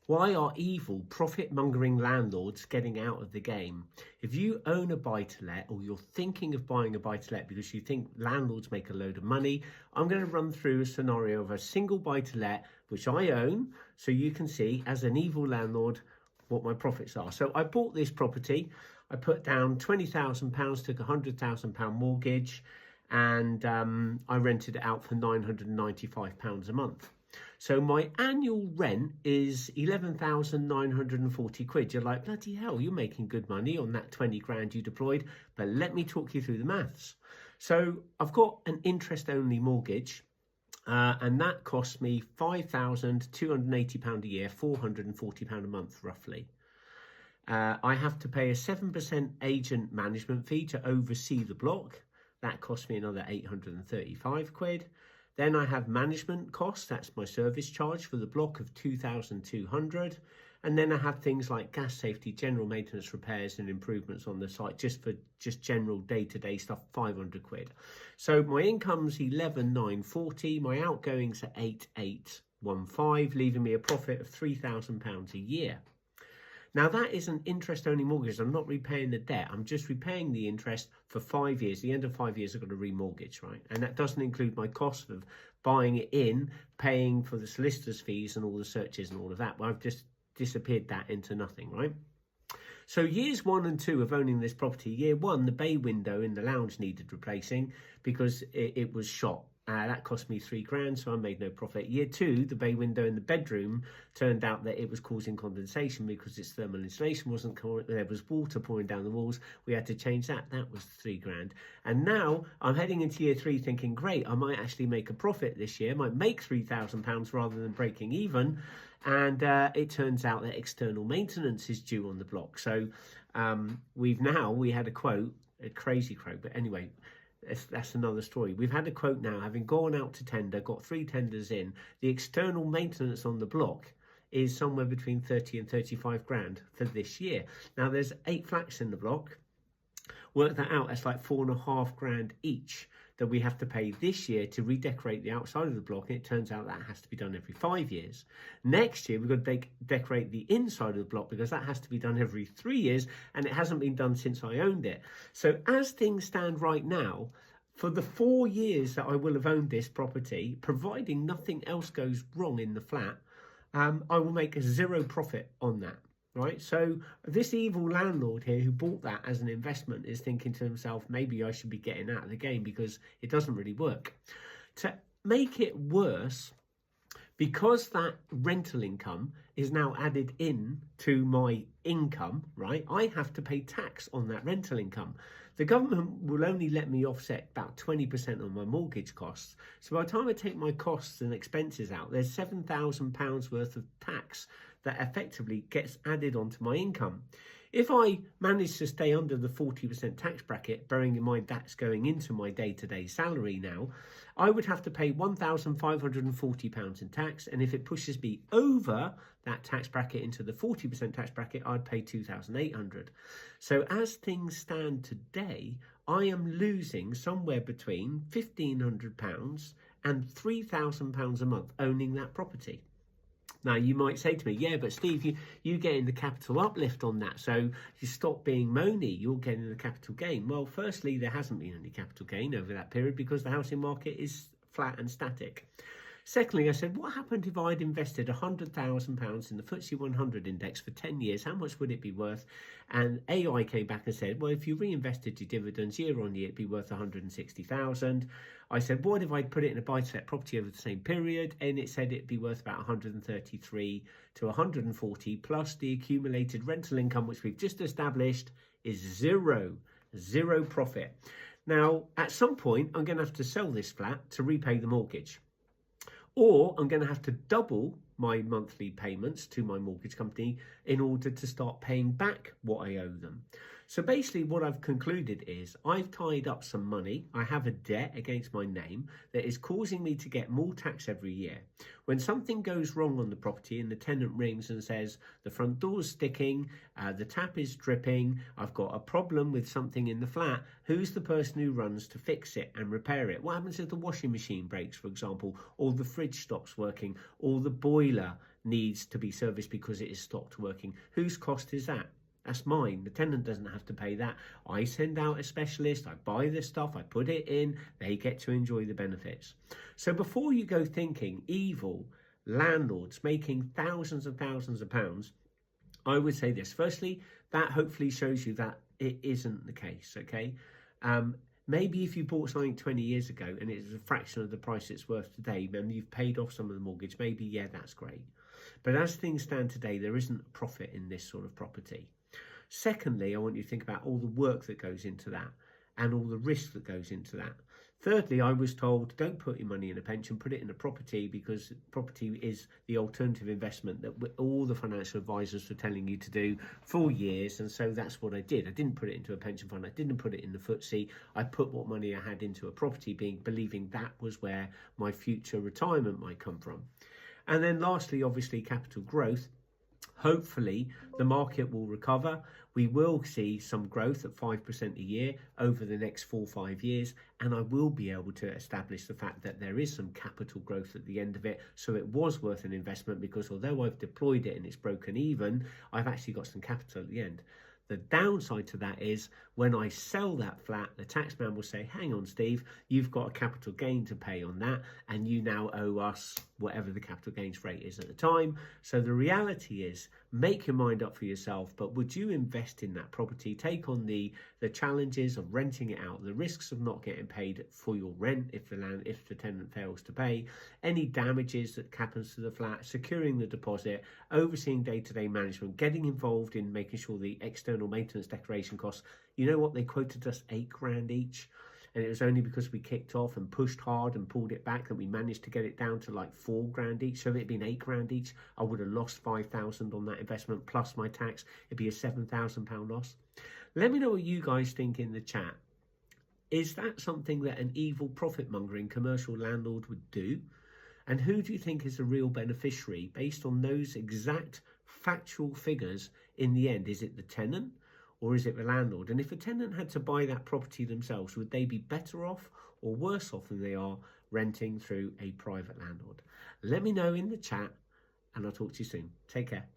Why are evil, profit-mongering landlords getting out of the game? If you own a buy-to-let or you're thinking of buying a buy-to-let because you think landlords make a load of money, I'm going to run through a scenario of a single buy-to-let which I own, so you can see as an evil landlord what my profits are. So I bought this property, I put down £20,000, took a £100,000 mortgage, and I rented it out for £995 a month. So my annual rent is 11,940 quid. You're like, bloody hell, you're making good money on that 20 grand you deployed. But let me talk you through the maths. So I've got an interest only mortgage, and that costs me £5,280 a year, £440 a month roughly. I have to pay a 7% agent management fee to oversee the block. That cost me another 835 quid. Then I have management costs, that's my service charge for the block of 2,200. And then I have things like gas safety, general maintenance, repairs and improvements on the site, just for general day-to-day stuff, 500 quid. So my income's 11,940, my outgoings are 8,815, leaving me a profit of £3,000 a year. Now that is an interest-only mortgage. I'm not repaying the debt. I'm just repaying the interest for 5 years. The end of 5 years, I've got to remortgage, right? And that doesn't include my cost of buying it in, paying for the solicitor's fees and all the searches and all of that. Well, I've just disappeared that into nothing, right? So years 1 and 2 of owning this property, year 1, the bay window in the lounge needed replacing because it was shot. That cost me 3 grand, so I made no profit. Year 2, the bay window in the bedroom turned out that it was causing condensation because its thermal insulation wasn't correct. There was water pouring down the walls. We had to change that. That was 3 grand. And now I'm heading into year 3 thinking, great, I might actually make a profit this year. I might make £3,000 rather than breaking even. And it turns out that external maintenance is due on the block. So we had a quote, a crazy quote, but anyway, that's another story. We've had a quote now, having gone out to tender, got 3 tenders in. The external maintenance on the block is somewhere between 30 and 35 grand for this year. Now there's 8 flats in the block. Work that out, that's like 4.5 grand each that we have to pay this year to redecorate the outside of the block, and it turns out that has to be done every 5 years. Next year we've got to decorate the inside of the block because that has to be done every 3 years, and it hasn't been done since I owned it. So as things stand right now, for the 4 years that I will have owned this property, providing nothing else goes wrong in the flat, I will make a 0 profit on that. Right, so this evil landlord here who bought that as an investment is thinking to himself, maybe I should be getting out of the game because it doesn't really work. To make it worse, because that rental income is now added in to my income, right, I have to pay tax on that rental income. The government will only let me offset about 20% of my mortgage costs. So by the time I take my costs and expenses out, there's £7,000 worth of tax that effectively gets added onto my income. If I manage to stay under the 40% tax bracket, bearing in mind that's going into my day-to-day salary now, I would have to pay £1,540 in tax, and if it pushes me over that tax bracket into the 40% tax bracket, I'd pay £2,800. So as things stand today, I am losing somewhere between £1,500 and £3,000 a month owning that property. Now, you might say to me, yeah, but Steve, you getting the capital uplift on that, so you stop being moany, you're getting the capital gain. Well, firstly, there hasn't been any capital gain over that period because the housing market is flat and static. Secondly, I said, what happened if I'd invested £100,000 in the FTSE 100 index for 10 years? How much would it be worth? And AI came back and said, well, if you reinvested your dividends year on year, it'd be worth 160,000. I said, what if I'd put it in a buy-to-let property over the same period? And it said it'd be worth about 133 to 140, plus the accumulated rental income, which we've just established, is zero profit. Now, at some point, I'm going to have to sell this flat to repay the mortgage. Or I'm going to have to double my monthly payments to my mortgage company in order to start paying back what I owe them. So basically what I've concluded is I've tied up some money. I have a debt against my name that is causing me to get more tax every year. When something goes wrong on the property and the tenant rings and says the front door's sticking, the tap is dripping, I've got a problem with something in the flat, who's the person who runs to fix it and repair it? What happens if the washing machine breaks, for example, or the fridge stops working, or the boiler needs to be serviced because it is stopped working. Whose cost is that? That's mine. The tenant doesn't have to pay that. I send out a specialist, I buy the stuff, I put it in, they get to enjoy the benefits. So before you go thinking evil landlords making thousands and thousands of pounds, I would say this. Firstly, that hopefully shows you that it isn't the case, okay? Maybe if you bought something 20 years ago and it's a fraction of the price it's worth today, and you've paid off some of the mortgage, maybe, yeah, that's great. But as things stand today, there isn't a profit in this sort of property. Secondly, I want you to think about all the work that goes into that and all the risk that goes into that. Thirdly, I was told, don't put your money in a pension, put it in a property, because property is the alternative investment that all the financial advisors were telling you to do for years. And so that's what I did. I didn't put it into a pension fund. I didn't put it in the FTSE. I put what money I had into a property, believing that was where my future retirement might come from. And then lastly, obviously, capital growth. Hopefully, the market will recover. We will see some growth at 5% a year over the next 4 or 5 years, and I will be able to establish the fact that there is some capital growth at the end of it. So it was worth an investment, because although I've deployed it and it's broken even, I've actually got some capital at the end. The downside to that is when I sell that flat, the taxman will say, hang on, Steve, you've got a capital gain to pay on that, and you now owe us whatever the capital gains rate is at the time. So the reality is, make your mind up for yourself, but would you invest in that property, take on the challenges of renting it out, the risks of not getting paid for your rent if the tenant fails to pay, any damages that happens to the flat, securing the deposit, overseeing day-to-day management, getting involved in making sure the external maintenance declaration costs, you know what, they quoted us $8,000 each. And it was only because we kicked off and pushed hard and pulled it back that we managed to get it down to like $4,000 each. So if it had been $8,000 each, I would have lost 5,000 on that investment plus my tax. It'd be a £7,000 loss. Let me know what you guys think in the chat. Is that something that an evil profit-mongering commercial landlord would do? And who do you think is the real beneficiary based on those exact factual figures in the end? Is it the tenant? Or is it the landlord? And if a tenant had to buy that property themselves, would they be better off or worse off than they are renting through a private landlord? Let me know in the chat, and I'll talk to you soon. Take care.